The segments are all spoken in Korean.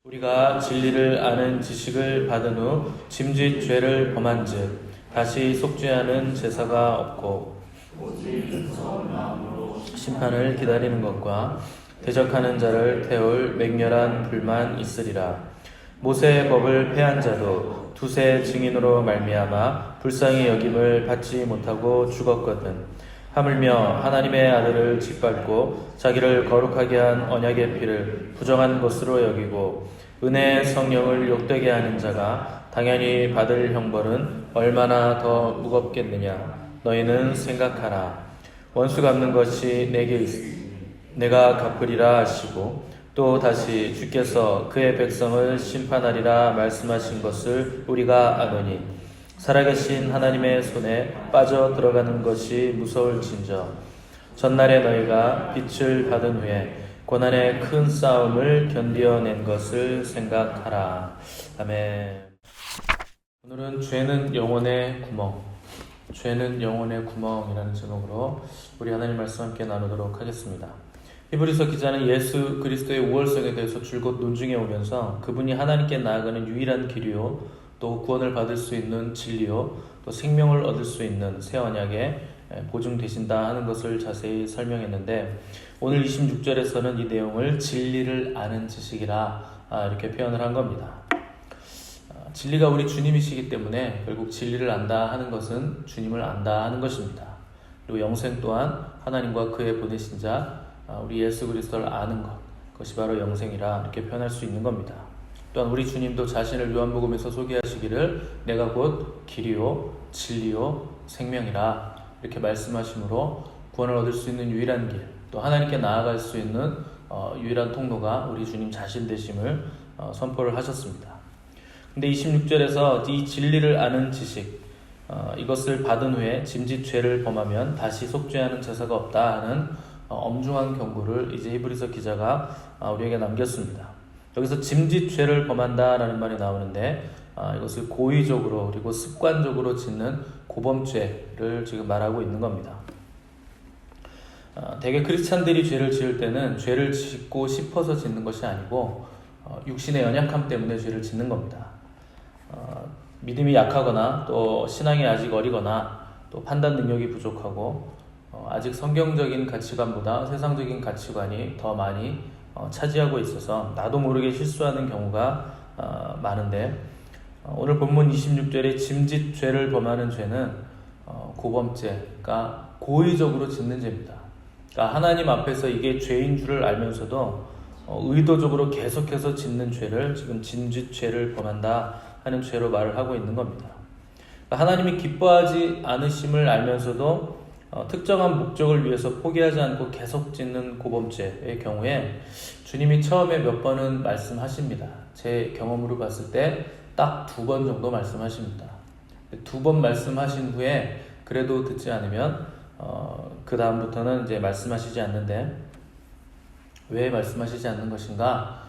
우리가 진리를 아는 지식을 받은 후 짐짓 죄를 범한즉 다시 속죄하는 제사가 없고 심판을 기다리는 것과 대적하는 자를 태울 맹렬한 불만 있으리라. 모세의 법을 폐한 자도 두세 증인으로 말미암아 불쌍히 여김을 받지 못하고 죽었거든. 하물며 하나님의 아들을 짓밟고 자기를 거룩하게 한 언약의 피를 부정한 것으로 여기고 은혜의 성령을 욕되게 하는 자가 당연히 받을 형벌은 얼마나 더 무겁겠느냐. 너희는 생각하라. 원수 갚는 것이 내게 내가 갚으리라 하시고 또 다시 주께서 그의 백성을 심판하리라 말씀하신 것을 우리가 아노니 살아계신 하나님의 손에 빠져 들어가는 것이 무서울진저 전날에 너희가 빛을 받은 후에 고난의 큰 싸움을 견뎌낸 것을 생각하라. 아멘. 오늘은 죄는 영혼의 구멍, 죄는 영혼의 구멍이라는 제목으로 우리 하나님 말씀 함께 나누도록 하겠습니다. 히브리서 기자는 예수 그리스도의 우월성에 대해서 줄곧 논증해 오면서 그분이 하나님께 나아가는 유일한 길이요 또 구원을 받을 수 있는 진리요 또 생명을 얻을 수 있는 새 언약에 보증되신다 하는 것을 자세히 설명했는데 오늘 26절에서는 이 내용을 진리를 아는 지식이라 이렇게 표현을 한 겁니다. 진리가 우리 주님이시기 때문에 결국 진리를 안다 하는 것은 주님을 안다 하는 것입니다. 그리고 영생 또한 하나님과 그의 보내신 자 우리 예수 그리스도를 아는 것, 그것이 바로 영생이라 이렇게 표현할 수 있는 겁니다. 또한 우리 주님도 자신을 요한복음에서 소개하시기를 내가 곧 길이요 진리요 생명이라 이렇게 말씀하시므로 구원을 얻을 수 있는 유일한 길, 또 하나님께 나아갈 수 있는 유일한 통로가 우리 주님 자신 되심을 선포를 하셨습니다. 근데 26절에서 이 진리를 아는 지식, 이것을 받은 후에 짐짓 죄를 범하면 다시 속죄하는 제사가 없다 하는 엄중한 경고를 이제 히브리서 기자가 우리에게 남겼습니다. 여기서 짐짓 죄를 범한다라는 말이 나오는데 이것을 고의적으로 그리고 습관적으로 짓는 고범죄를 지금 말하고 있는 겁니다. 대개 크리스찬들이 죄를 지을 때는 죄를 짓고 싶어서 짓는 것이 아니고 육신의 연약함 때문에 죄를 짓는 겁니다. 믿음이 약하거나 또 신앙이 아직 어리거나 또 판단 능력이 부족하고 아직 성경적인 가치관보다 세상적인 가치관이 더 많이 차지하고 있어서 나도 모르게 실수하는 경우가 많은데 오늘 본문 26절에 짐짓 죄를 범하는 죄는 고범죄가 고의적으로 짓는 죄입니다. 그러니까 하나님 앞에서 이게 죄인 줄을 알면서도 의도적으로 계속해서 짓는 죄를 지금 짐짓 죄를 범한다 하는 죄로 말을 하고 있는 겁니다. 그러니까 하나님이 기뻐하지 않으심을 알면서도 특정한 목적을 위해서 포기하지 않고 계속 짓는 고범죄의 경우에 주님이 처음에 몇 번은 말씀하십니다. 제 경험으로 봤을 때 딱 2번 정도 말씀하십니다. 2번 말씀하신 후에 그래도 듣지 않으면 그 다음부터는 이제 말씀하시지 않는데 왜 말씀하시지 않는 것인가?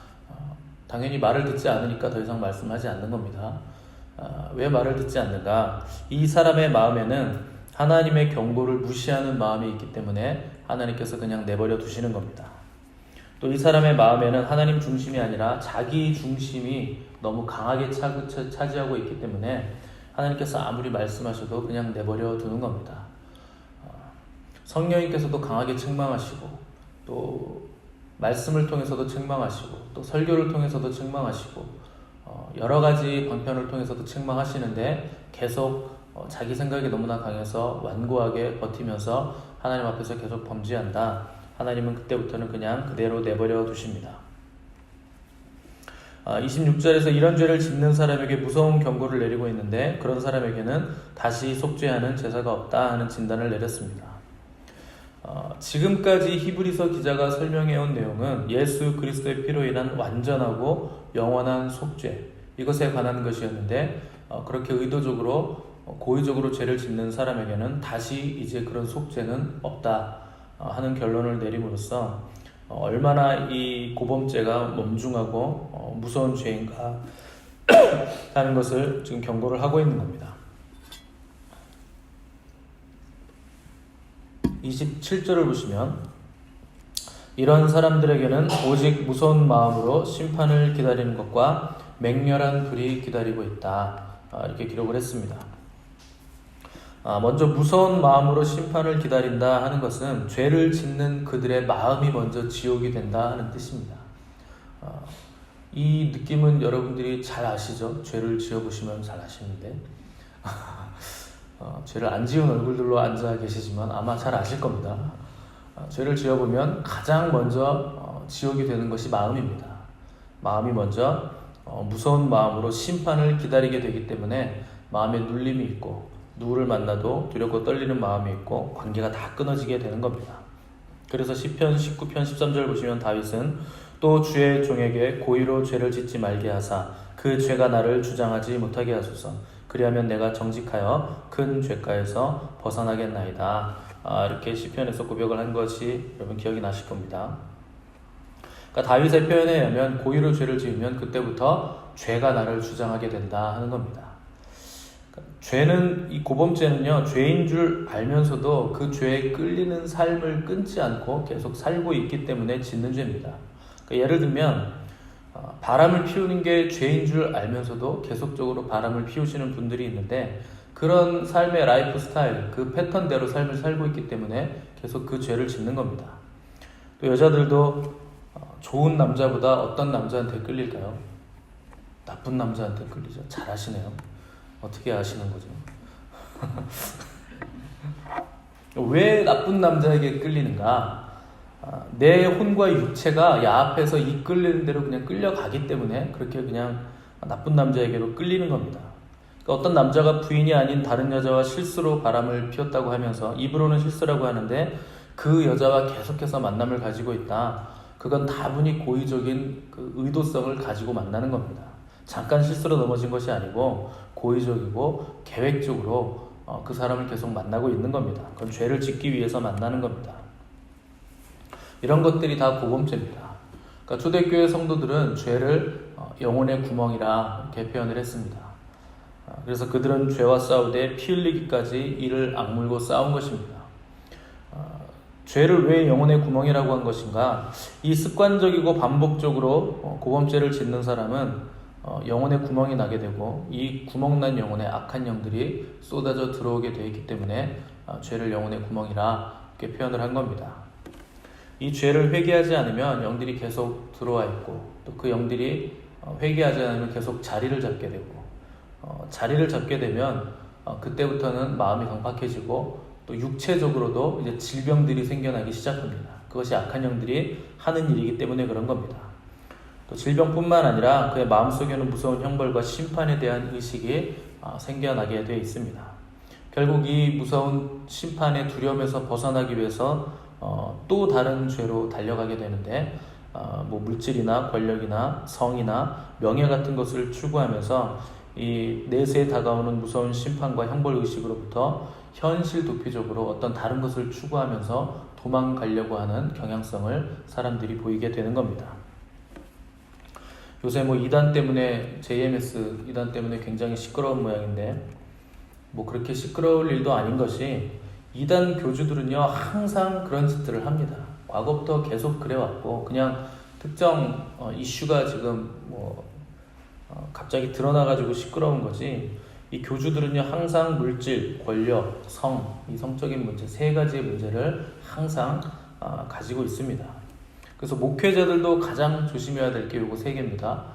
당연히 말을 듣지 않으니까 더 이상 말씀하지 않는 겁니다. 왜 말을 듣지 않는가? 이 사람의 마음에는 하나님의 경고를 무시하는 마음이 있기 때문에 하나님께서 그냥 내버려 두시는 겁니다. 또 이 사람의 마음에는 하나님 중심이 아니라 자기 중심이 너무 강하게 차지하고 있기 때문에 하나님께서 아무리 말씀하셔도 그냥 내버려 두는 겁니다. 성령님께서도 강하게 책망하시고 또 말씀을 통해서도 책망하시고 또 설교를 통해서도 책망하시고 여러 가지 방편을 통해서도 책망하시는데 계속 자기 생각이 너무나 강해서 완고하게 버티면서 하나님 앞에서 계속 범죄한다. 하나님은 그때부터는 그냥 그대로 내버려 두십니다. 26절에서 이런 죄를 짓는 사람에게 무서운 경고를 내리고 있는데 그런 사람에게는 다시 속죄하는 제사가 없다 하는 진단을 내렸습니다. 지금까지 히브리서 기자가 설명해온 내용은 예수 그리스도의 피로 인한 완전하고 영원한 속죄, 이것에 관한 것이었는데 그렇게 의도적으로 고의적으로 죄를 짓는 사람에게는 다시 이제 그런 속죄는 없다 하는 결론을 내림으로써 얼마나 이 고범죄가 엄중하고 무서운 죄인가 하는 것을 지금 경고를 하고 있는 겁니다. 27절을 보시면 이런 사람들에게는 오직 무서운 마음으로 심판을 기다리는 것과 맹렬한 불이 기다리고 있다. 이렇게 기록을 했습니다. 먼저 무서운 마음으로 심판을 기다린다 하는 것은 죄를 짓는 그들의 마음이 먼저 지옥이 된다 하는 뜻입니다. 이 느낌은 여러분들이 잘 아시죠? 죄를 지어보시면 잘 아시는데 죄를 안 지은 얼굴들로 앉아 계시지만 아마 잘 아실 겁니다. 죄를 지어보면 가장 먼저 지옥이 되는 것이 마음입니다. 마음이 먼저 무서운 마음으로 심판을 기다리게 되기 때문에 마음에 눌림이 있고 누구를 만나도 두렵고 떨리는 마음이 있고 관계가 다 끊어지게 되는 겁니다. 그래서 시편 19편 13절 보시면 다윗은 또 주의 종에게 고의로 죄를 짓지 말게 하사 그 죄가 나를 주장하지 못하게 하소서. 그리하면 내가 정직하여 큰 죄가에서 벗어나겠나이다. 이렇게 시편에서 고백을 한 것이 여러분 기억이 나실 겁니다. 그러니까 다윗의 표현에 의하면 고의로 죄를 지으면 그때부터 죄가 나를 주장하게 된다 하는 겁니다. 그러니까 죄는, 이 고범죄는요, 죄인 줄 알면서도 그 죄에 끌리는 삶을 끊지 않고 계속 살고 있기 때문에 짓는 죄입니다. 그러니까 예를 들면 바람을 피우는 게 죄인 줄 알면서도 계속적으로 바람을 피우시는 분들이 있는데 그런 삶의 라이프 스타일, 그 패턴대로 삶을 살고 있기 때문에 계속 그 죄를 짓는 겁니다. 또 여자들도 좋은 남자보다 어떤 남자한테 끌릴까요? 나쁜 남자한테 끌리죠. 잘 아시네요. 어떻게 아시는 거죠? 왜 나쁜 남자에게 끌리는가? 내 혼과 육체가 야합해서 이끌리는 대로 그냥 끌려가기 때문에 그렇게 그냥 나쁜 남자에게로 끌리는 겁니다. 그러니까 어떤 남자가 부인이 아닌 다른 여자와 실수로 바람을 피웠다고 하면서 입으로는 실수라고 하는데 그 여자와 계속해서 만남을 가지고 있다. 그건 다분히 고의적인 그 의도성을 가지고 만나는 겁니다. 잠깐 실수로 넘어진 것이 아니고 고의적이고 계획적으로 그 사람을 계속 만나고 있는 겁니다. 그건 죄를 짓기 위해서 만나는 겁니다. 이런 것들이 다 고범죄입니다. 그러니까 초대교회 성도들은 죄를 영혼의 구멍이라 이렇게 표현을 했습니다. 그래서 그들은 죄와 싸우되 피 흘리기까지 이를 악물고 싸운 것입니다. 죄를 왜 영혼의 구멍이라고 한 것인가? 이 습관적이고 반복적으로 고범죄를 짓는 사람은 영혼의 구멍이 나게 되고 이 구멍난 영혼에 악한 영들이 쏟아져 들어오게 되어 있기 때문에 죄를 영혼의 구멍이라 이렇게 표현을 한 겁니다. 이 죄를 회개하지 않으면 영들이 계속 들어와 있고 또 그 영들이 회개하지 않으면 계속 자리를 잡게 되고 자리를 잡게 되면 그때부터는 마음이 강팍해지고 또 육체적으로도 이제 질병들이 생겨나기 시작합니다. 그것이 악한 영들이 하는 일이기 때문에 그런 겁니다. 또 질병뿐만 아니라 그의 마음속에는 무서운 형벌과 심판에 대한 의식이 생겨나게 되어 있습니다. 결국 이 무서운 심판의 두려움에서 벗어나기 위해서 또 다른 죄로 달려가게 되는데 뭐 물질이나 권력이나 성이나 명예 같은 것을 추구하면서 이 내세에 다가오는 무서운 심판과 형벌 의식으로부터 현실 도피적으로 어떤 다른 것을 추구하면서 도망가려고 하는 경향성을 사람들이 보이게 되는 겁니다. 요새 뭐 이단 때문에 JMS 이단 때문에 굉장히 시끄러운 모양인데 뭐 그렇게 시끄러울 일도 아닌 것이 이단 교주들은요 항상 그런 짓들을 합니다. 과거부터 계속 그래왔고 그냥 특정 이슈가 지금 뭐 갑자기 드러나가지고 시끄러운 거지 이 교주들은요 항상 물질, 권력, 성, 이 성적인 문제 세 가지의 문제를 항상 가지고 있습니다. 그래서 목회자들도 가장 조심해야 될 게 요거 세 개입니다.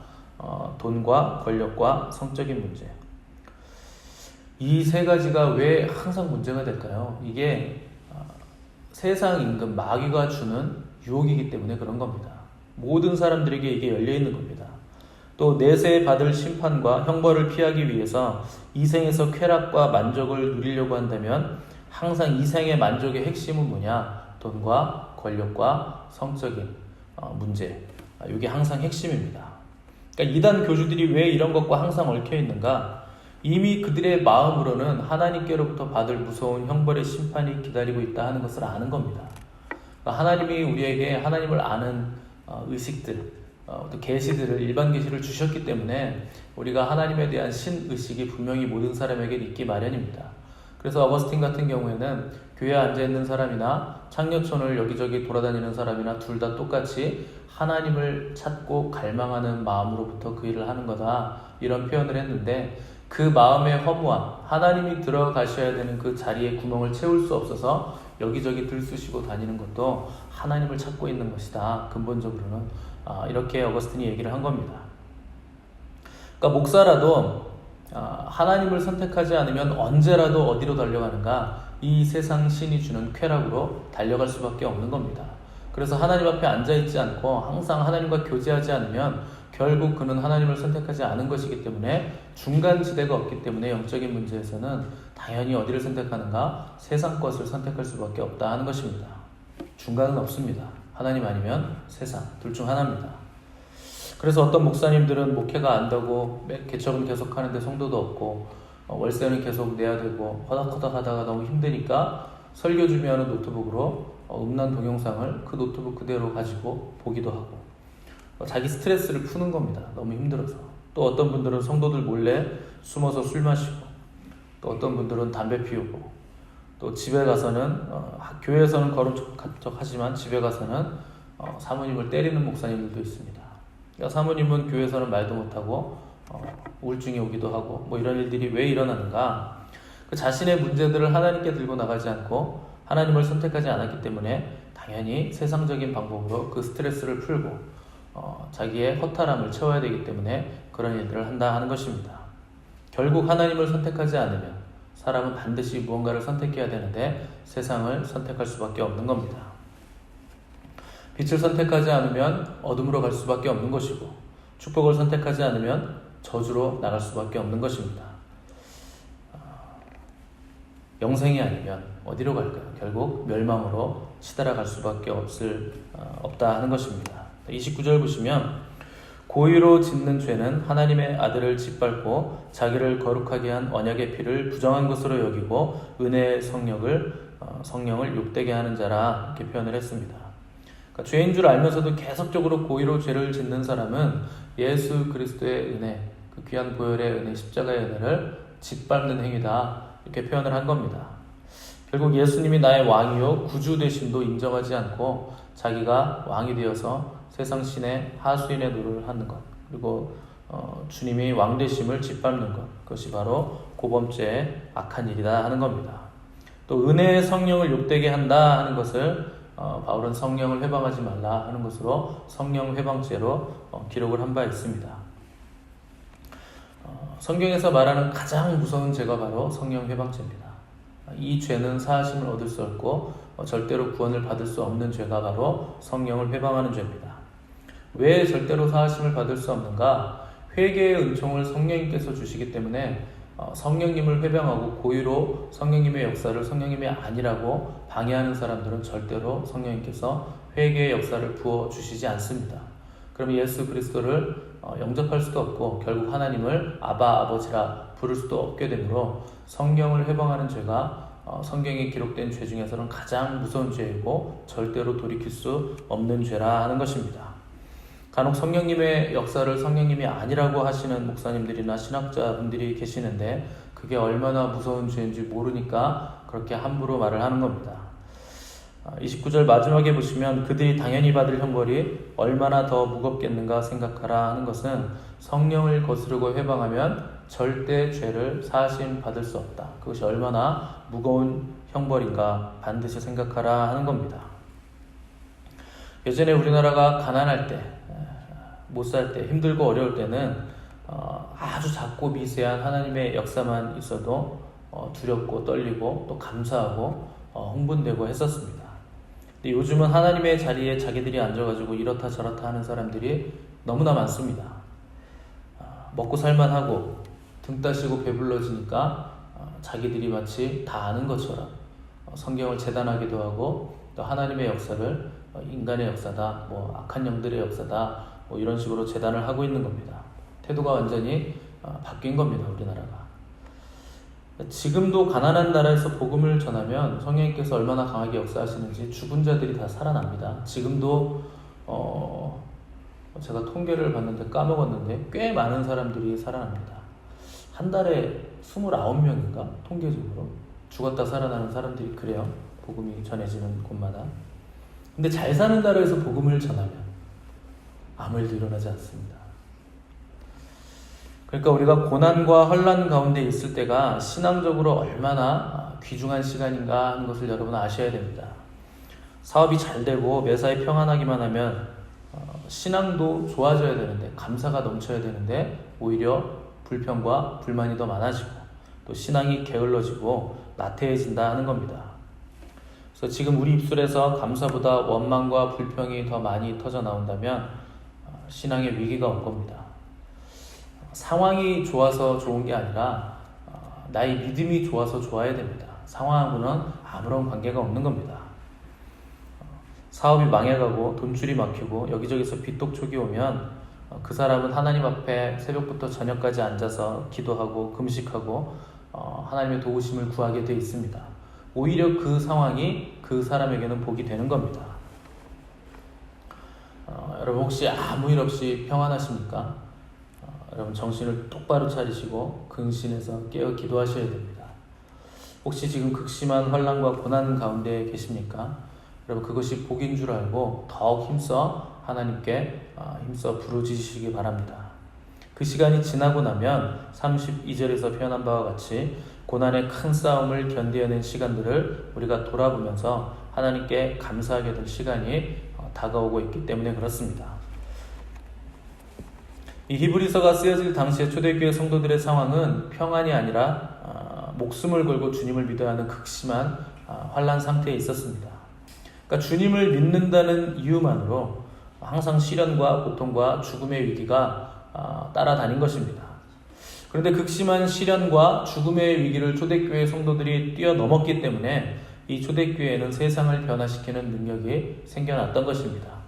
돈과 권력과 성적인 문제. 이 세 가지가 왜 항상 문제가 될까요? 이게 세상 임금 마귀가 주는 유혹이기 때문에 그런 겁니다. 모든 사람들에게 이게 열려있는 겁니다. 또 내세에 받을 심판과 형벌을 피하기 위해서 이생에서 쾌락과 만족을 누리려고 한다면 항상 이생의 만족의 핵심은 뭐냐? 돈과 권력과 성적인 문제. 이게 항상 핵심입니다. 그러니까 이단 교주들이 왜 이런 것과 항상 얽혀 있는가? 이미 그들의 마음으로는 하나님께로부터 받을 무서운 형벌의 심판이 기다리고 있다 하는 것을 아는 겁니다. 그러니까 하나님이 우리에게 하나님을 아는 의식들, 또 계시들을 일반 계시를 주셨기 때문에 우리가 하나님에 대한 신의식이 분명히 모든 사람에게 있기 마련입니다. 그래서 어거스틴 같은 경우에는 교회에 앉아있는 사람이나 창녀촌을 여기저기 돌아다니는 사람이나 둘 다 똑같이 하나님을 찾고 갈망하는 마음으로부터 그 일을 하는 거다, 이런 표현을 했는데, 그 마음의 허무함, 하나님이 들어가셔야 되는 그 자리에 구멍을 채울 수 없어서 여기저기 들쑤시고 다니는 것도 하나님을 찾고 있는 것이다, 근본적으로는. 이렇게 어거스틴이 얘기를 한 겁니다. 그러니까 목사라도 하나님을 선택하지 않으면 언제라도 어디로 달려가는가? 이 세상 신이 주는 쾌락으로 달려갈 수밖에 없는 겁니다. 그래서 하나님 앞에 앉아있지 않고 항상 하나님과 교제하지 않으면 결국 그는 하나님을 선택하지 않은 것이기 때문에, 중간지대가 없기 때문에 영적인 문제에서는 당연히 어디를 선택하는가? 세상 것을 선택할 수밖에 없다 하는 것입니다. 중간은 없습니다. 하나님 아니면 세상, 둘 중 하나입니다. 그래서 어떤 목사님들은 목회가 안 되고 개척은 계속 하는데 성도도 없고 월세는 계속 내야 되고 허덕허덕 하다가 너무 힘드니까 설교 준비하는 노트북으로 음란 동영상을 그 노트북 그대로 가지고 보기도 하고 자기 스트레스를 푸는 겁니다. 너무 힘들어서. 또 어떤 분들은 성도들 몰래 숨어서 술 마시고, 또 어떤 분들은 담배 피우고, 또 집에 가서는 교회에서는 거룩하지만 집에 가서는 사모님을 때리는 목사님들도 있습니다. 그러니까 사모님은 교회에서는 말도 못하고 우울증이 오기도 하고, 뭐 이런 일들이 왜 일어나는가? 그 자신의 문제들을 하나님께 들고 나가지 않고 하나님을 선택하지 않았기 때문에 당연히 세상적인 방법으로 그 스트레스를 풀고 자기의 허탈함을 채워야 되기 때문에 그런 일들을 한다 하는 것입니다. 결국 하나님을 선택하지 않으면 사람은 반드시 무언가를 선택해야 되는데 세상을 선택할 수밖에 없는 겁니다. 빛을 선택하지 않으면 어둠으로 갈 수밖에 없는 것이고, 축복을 선택하지 않으면 저주로 나갈 수밖에 없는 것입니다. 영생이 아니면 어디로 갈까요? 결국 멸망으로 치달아갈 수밖에 없다 하는 것입니다. 29절 보시면, 고의로 짓는 죄는 하나님의 아들을 짓밟고 자기를 거룩하게 한 언약의 피를 부정한 것으로 여기고 은혜의 성령을 욕되게 하는 자라, 이렇게 표현을 했습니다. 그러니까 죄인 줄 알면서도 계속적으로 고의로 죄를 짓는 사람은 예수 그리스도의 은혜, 그 귀한 보혈의 은혜, 십자가의 은혜를 짓밟는 행위다, 이렇게 표현을 한 겁니다. 결국 예수님이 나의 왕이요 구주 되심도 인정하지 않고 자기가 왕이 되어서 세상 신의 하수인의 노릇을 하는 것, 그리고 주님이 왕 되심을 짓밟는 것, 그것이 바로 고범죄의 악한 일이다 하는 겁니다. 또 은혜의 성령을 욕되게 한다 하는 것을 바울은 성령을 회방하지 말라 하는 것으로 성령 회방죄로 기록을 한 바 있습니다. 성경에서 말하는 가장 무서운 죄가 바로 성령 회방죄입니다. 이 죄는 사하심을 얻을 수 없고 절대로 구원을 받을 수 없는 죄가 바로 성령을 회방하는 죄입니다. 왜 절대로 사하심을 받을 수 없는가? 회개의 은총을 성령님께서 주시기 때문에 성령님을 회방하고 고의로 성령님의 역사를 성령님이 아니라고 방해하는 사람들은 절대로 성령님께서 회개의 역사를 부어주시지 않습니다. 그럼 예수 그리스도를 영접할 수도 없고 결국 하나님을 아바 아버지라 부를 수도 없게 되므로 성령을 회방하는 죄가 성경에 기록된 죄 중에서는 가장 무서운 죄이고 절대로 돌이킬 수 없는 죄라 하는 것입니다. 간혹 성령님의 역사를 성령님이 아니라고 하시는 목사님들이나 신학자분들이 계시는데 그게 얼마나 무서운 죄인지 모르니까 그렇게 함부로 말을 하는 겁니다. 29절 마지막에 보시면 그들이 당연히 받을 형벌이 얼마나 더 무겁겠는가 생각하라 하는 것은 성령을 거스르고 회방하면 절대 죄를 사하심 받을 수 없다. 그것이 얼마나 무거운 형벌인가 반드시 생각하라 하는 겁니다. 예전에 우리나라가 가난할 때, 못 살 때, 힘들고 어려울 때는 아주 작고 미세한 하나님의 역사만 있어도 두렵고 떨리고 또 감사하고 흥분되고 했었습니다. 근데 요즘은 하나님의 자리에 자기들이 앉아가지고 이렇다 저렇다 하는 사람들이 너무나 많습니다. 먹고 살만하고 등 따시고 배불러지니까 자기들이 마치 다 아는 것처럼 성경을 재단하기도 하고 또 하나님의 역사를 인간의 역사다, 뭐 악한 영들의 역사다, 뭐 이런 식으로 재단을 하고 있는 겁니다. 태도가 완전히 바뀐 겁니다, 우리나라가. 지금도 가난한 나라에서 복음을 전하면 성령님께서 얼마나 강하게 역사하시는지 죽은 자들이 다 살아납니다. 지금도 제가 통계를 봤는데 까먹었는데 꽤 많은 사람들이 살아납니다. 한 달에 29명인가 통계적으로 죽었다 살아나는 사람들이 그래요. 복음이 전해지는 곳마다. 근데 잘 사는 나라에서 복음을 전하면 아무 일도 일어나지 않습니다. 그러니까 우리가 고난과 혼란 가운데 있을 때가 신앙적으로 얼마나 귀중한 시간인가 하는 것을 여러분 아셔야 됩니다. 사업이 잘 되고 매사에 평안하기만 하면 신앙도 좋아져야 되는데, 감사가 넘쳐야 되는데 오히려 불평과 불만이 더 많아지고 또 신앙이 게을러지고 나태해진다 하는 겁니다. 그래서 지금 우리 입술에서 감사보다 원망과 불평이 더 많이 터져 나온다면 신앙의 위기가 온 겁니다. 상황이 좋아서 좋은 게 아니라 나의 믿음이 좋아서 좋아야 됩니다. 상황하고는 아무런 관계가 없는 겁니다. 사업이 망해가고 돈줄이 막히고 여기저기서 빚독촉이 오면 그 사람은 하나님 앞에 새벽부터 저녁까지 앉아서 기도하고 금식하고 하나님의 도우심을 구하게 돼 있습니다. 오히려 그 상황이 그 사람에게는 복이 되는 겁니다. 여러분 혹시 아무 일 없이 평안하십니까? 여러분 정신을 똑바로 차리시고 근신해서 깨어 기도하셔야 됩니다. 혹시 지금 극심한 환난과 고난 가운데 계십니까? 여러분 그것이 복인 줄 알고 더욱 힘써 하나님께 힘써 부르짖으시기 바랍니다. 그 시간이 지나고 나면 32절에서 표현한 바와 같이 고난의 큰 싸움을 견뎌낸 시간들을 우리가 돌아보면서 하나님께 감사하게 될 시간이 다가오고 있기 때문에 그렇습니다. 이 히브리서가 쓰여질 당시의 초대교회 성도들의 상황은 평안이 아니라 목숨을 걸고 주님을 믿어야 하는 극심한 환난 상태에 있었습니다. 그러니까 주님을 믿는다는 이유만으로 항상 시련과 고통과 죽음의 위기가 따라다닌 것입니다. 그런데 극심한 시련과 죽음의 위기를 초대교회 성도들이 뛰어넘었기 때문에 이 초대교회에는 세상을 변화시키는 능력이 생겨났던 것입니다.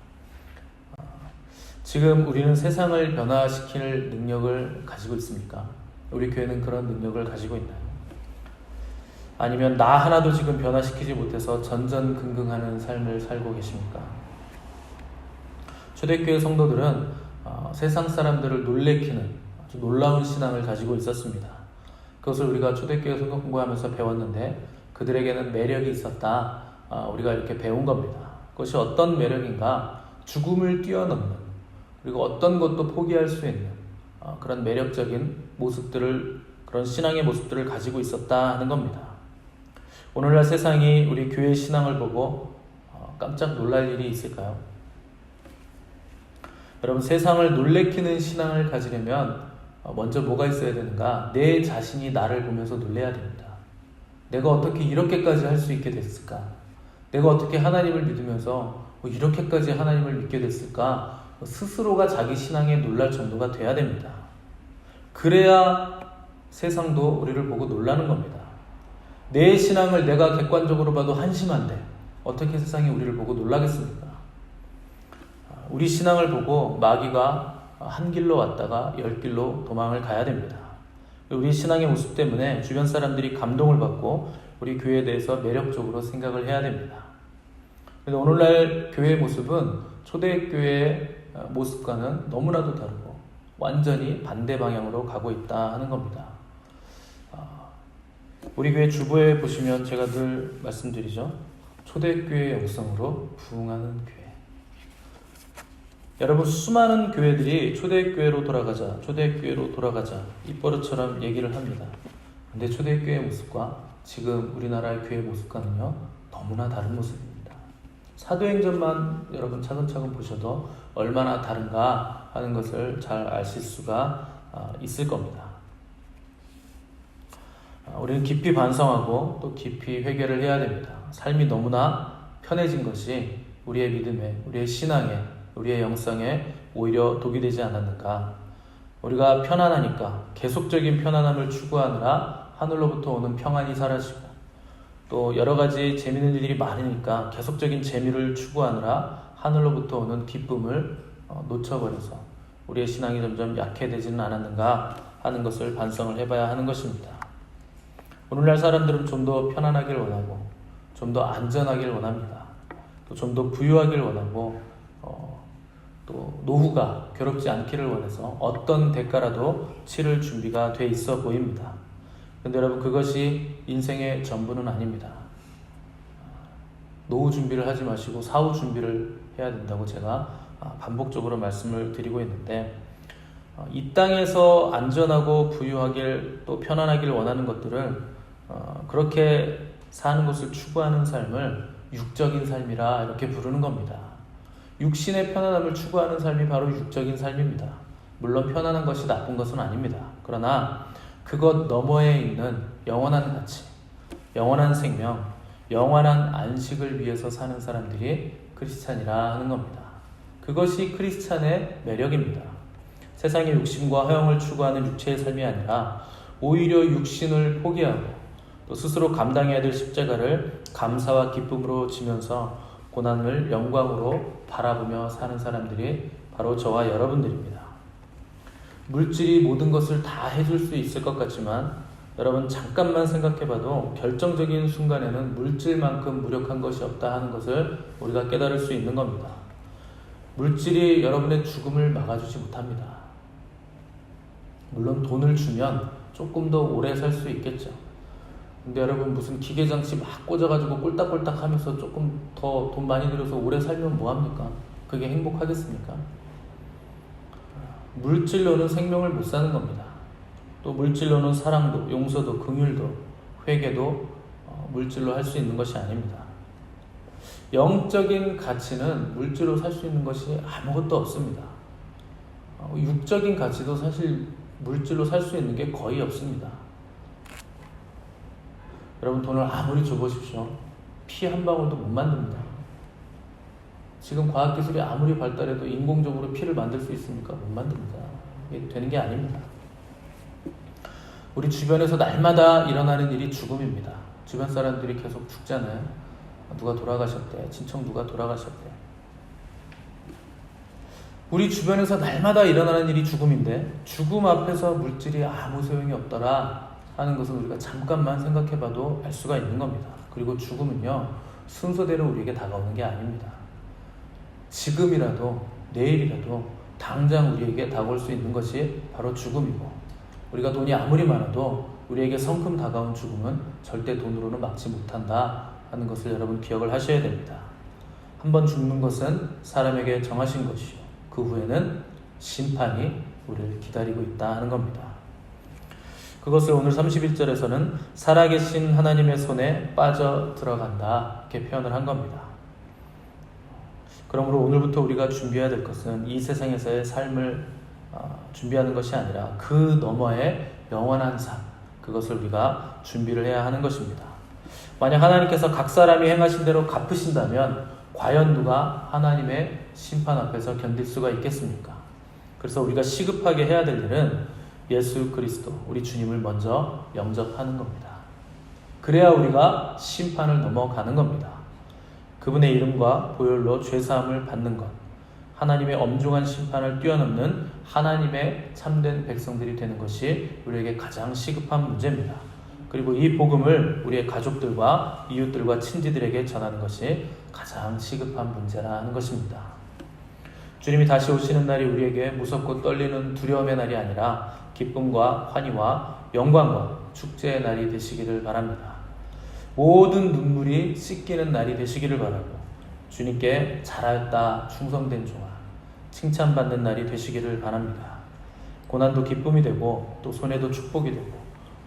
지금 우리는 세상을 변화시킬 능력을 가지고 있습니까? 우리 교회는 그런 능력을 가지고 있나요? 아니면 나 하나도 지금 변화시키지 못해서 전전긍긍하는 삶을 살고 계십니까? 초대교회 성도들은 세상 사람들을 놀래키는 아주 놀라운 신앙을 가지고 있었습니다. 그것을 우리가 초대교회 성경 공부하면서 배웠는데 그들에게는 매력이 있었다. 우리가 이렇게 배운 겁니다. 그것이 어떤 매력인가? 죽음을 뛰어넘는, 그리고 어떤 것도 포기할 수 있는 그런 매력적인 모습들을, 그런 신앙의 모습들을 가지고 있었다 하는 겁니다. 오늘날 세상이 우리 교회의 신앙을 보고 깜짝 놀랄 일이 있을까요? 여러분 세상을 놀래키는 신앙을 가지려면 먼저 뭐가 있어야 되는가? 내 자신이 나를 보면서 놀래야 됩니다. 내가 어떻게 이렇게까지 할 수 있게 됐을까? 내가 어떻게 하나님을 믿으면서 이렇게까지 하나님을 믿게 됐을까? 스스로가 자기 신앙에 놀랄 정도가 돼야 됩니다. 그래야 세상도 우리를 보고 놀라는 겁니다. 내 신앙을 내가 객관적으로 봐도 한심한데 어떻게 세상이 우리를 보고 놀라겠습니까? 우리 신앙을 보고 마귀가 한 길로 왔다가 10길로 도망을 가야 됩니다. 우리 신앙의 모습 때문에 주변 사람들이 감동을 받고 우리 교회에 대해서 매력적으로 생각을 해야 됩니다. 그런데 오늘날 교회의 모습은 초대교회의 모습과는 너무나도 다르고 완전히 반대 방향으로 가고 있다 하는 겁니다. 우리 교회 주보에 보시면 제가 늘 말씀드리죠. 초대교회의 영성으로 부흥하는 교회. 여러분 수많은 교회들이 초대교회로 돌아가자 입버릇처럼 얘기를 합니다. 근데 초대교회의 모습과 지금 우리나라의 교회 모습과는요 너무나 다른 모습입니다. 사도행전만 여러분 차근차근 보셔도 얼마나 다른가 하는 것을 잘 아실 수가 있을 겁니다. 우리는 깊이 반성하고 또 깊이 회개를 해야 됩니다. 삶이 너무나 편해진 것이 우리의 믿음에, 우리의 신앙에, 우리의 영성에 오히려 독이 되지 않았는가? 우리가 편안하니까 계속적인 편안함을 추구하느라 하늘로부터 오는 평안이 사라지고, 또 여러 가지 재미있는 일들이 많으니까 계속적인 재미를 추구하느라 하늘로부터 오는 기쁨을 놓쳐버려서 우리의 신앙이 점점 약해지지는 않았는가 하는 것을 반성을 해봐야 하는 것입니다. 오늘날 사람들은 좀 더 편안하길 원하고 좀 더 안전하길 원합니다. 또 좀 더 부유하길 원하고 또 또 노후가 괴롭지 않기를 원해서 어떤 대가라도 치를 준비가 돼 있어 보입니다. 그런데 여러분, 그것이 인생의 전부는 아닙니다. 노후 준비를 하지 마시고 사후 준비를 해야 된다고 제가 반복적으로 말씀을 드리고 있는데, 이 땅에서 안전하고 부유하길 또 편안하길 원하는 것들을 그렇게 사는 것을 추구하는 삶을 육적인 삶이라 이렇게 부르는 겁니다. 육신의 편안함을 추구하는 삶이 바로 육적인 삶입니다. 물론 편안한 것이 나쁜 것은 아닙니다. 그러나 그것 너머에 있는 영원한 가치, 영원한 생명, 영원한 안식을 위해서 사는 사람들이 크리스찬이라 하는 겁니다. 그것이 크리스찬의 매력입니다. 세상의 욕심과 허영을 추구하는 육체의 삶이 아니라 오히려 육신을 포기하고 또 스스로 감당해야 될 십자가를 감사와 기쁨으로 지면서 고난을 영광으로 바라보며 사는 사람들이 바로 저와 여러분들입니다. 물질이 모든 것을 다 해줄 수 있을 것 같지만 여러분, 잠깐만 생각해봐도 결정적인 순간에는 물질만큼 무력한 것이 없다 하는 것을 우리가 깨달을 수 있는 겁니다. 물질이 여러분의 죽음을 막아주지 못합니다. 물론 돈을 주면 조금 더 오래 살 수 있겠죠. 근데 여러분, 무슨 기계장치 막 꽂아가지고 꼴딱꼴딱 하면서 조금 더 돈 많이 들여서 오래 살면 뭐합니까? 그게 행복하겠습니까? 물질로는 생명을 못 사는 겁니다. 또 물질로는 사랑도, 용서도, 긍휼도, 회개도 물질로 할 수 있는 것이 아닙니다. 영적인 가치는 물질로 살 수 있는 것이 아무것도 없습니다. 육적인 가치도 사실 물질로 살 수 있는 게 거의 없습니다. 여러분, 돈을 아무리 줘보십시오. 피 한 방울도 못 만듭니다. 지금 과학기술이 아무리 발달해도 인공적으로 피를 만들 수 있습니까? 못 만듭니다. 이게 되는 게 아닙니다. 우리 주변에서 날마다 일어나는 일이 죽음입니다. 주변 사람들이 계속 죽잖아요. 누가 돌아가셨대. 친척 누가 돌아가셨대. 우리 주변에서 날마다 일어나는 일이 죽음인데 죽음 앞에서 물질이 아무 소용이 없더라 하는 것은 우리가 잠깐만 생각해봐도 알 수가 있는 겁니다. 그리고 죽음은요, 순서대로 우리에게 다가오는 게 아닙니다. 지금이라도 내일이라도 당장 우리에게 다가올 수 있는 것이 바로 죽음이고, 우리가 돈이 아무리 많아도 우리에게 성큼 다가온 죽음은 절대 돈으로는 막지 못한다 하는 것을 여러분 기억을 하셔야 됩니다. 한번 죽는 것은 사람에게 정하신 것이요, 그 후에는 심판이 우리를 기다리고 있다 하는 겁니다. 그것을 오늘 31절에서는 살아계신 하나님의 손에 빠져 들어간다 이렇게 표현을 한 겁니다. 그러므로 오늘부터 우리가 준비해야 될 것은 이 세상에서의 삶을 준비하는 것이 아니라 그 너머의 영원한 삶, 그것을 우리가 준비를 해야 하는 것입니다. 만약 하나님께서 각 사람이 행하신 대로 갚으신다면 과연 누가 하나님의 심판 앞에서 견딜 수가 있겠습니까? 그래서 우리가 시급하게 해야 될 일은 예수 그리스도, 우리 주님을 먼저 영접하는 겁니다. 그래야 우리가 심판을 넘어가는 겁니다. 그분의 이름과 보혈로 죄사함을 받는 것, 하나님의 엄중한 심판을 뛰어넘는 하나님의 참된 백성들이 되는 것이 우리에게 가장 시급한 문제입니다. 그리고 이 복음을 우리의 가족들과 이웃들과 친지들에게 전하는 것이 가장 시급한 문제라는 것입니다. 주님이 다시 오시는 날이 우리에게 무섭고 떨리는 두려움의 날이 아니라 기쁨과 환희와 영광과 축제의 날이 되시기를 바랍니다. 모든 눈물이 씻기는 날이 되시기를 바라고, 주님께 잘하였다 충성된 종아 칭찬받는 날이 되시기를 바랍니다. 고난도 기쁨이 되고 또 손해도 축복이 되고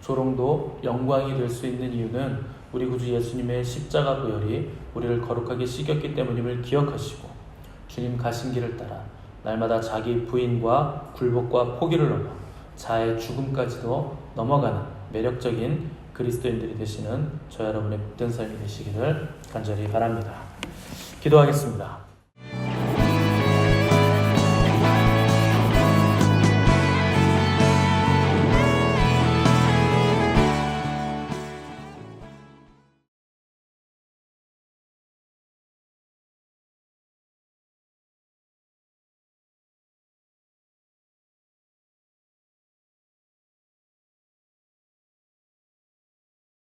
조롱도 영광이 될 수 있는 이유는 우리 구주 예수님의 십자가 보혈이 우리를 거룩하게 씻겼기 때문임을 기억하시고, 주님 가신 길을 따라 날마다 자기 부인과 굴복과 포기를 넘어 자의 죽음까지도 넘어가는 매력적인 그리스도인들이 되시는 저 여러분의 복된 삶이 되시기를 간절히 바랍니다. 기도하겠습니다.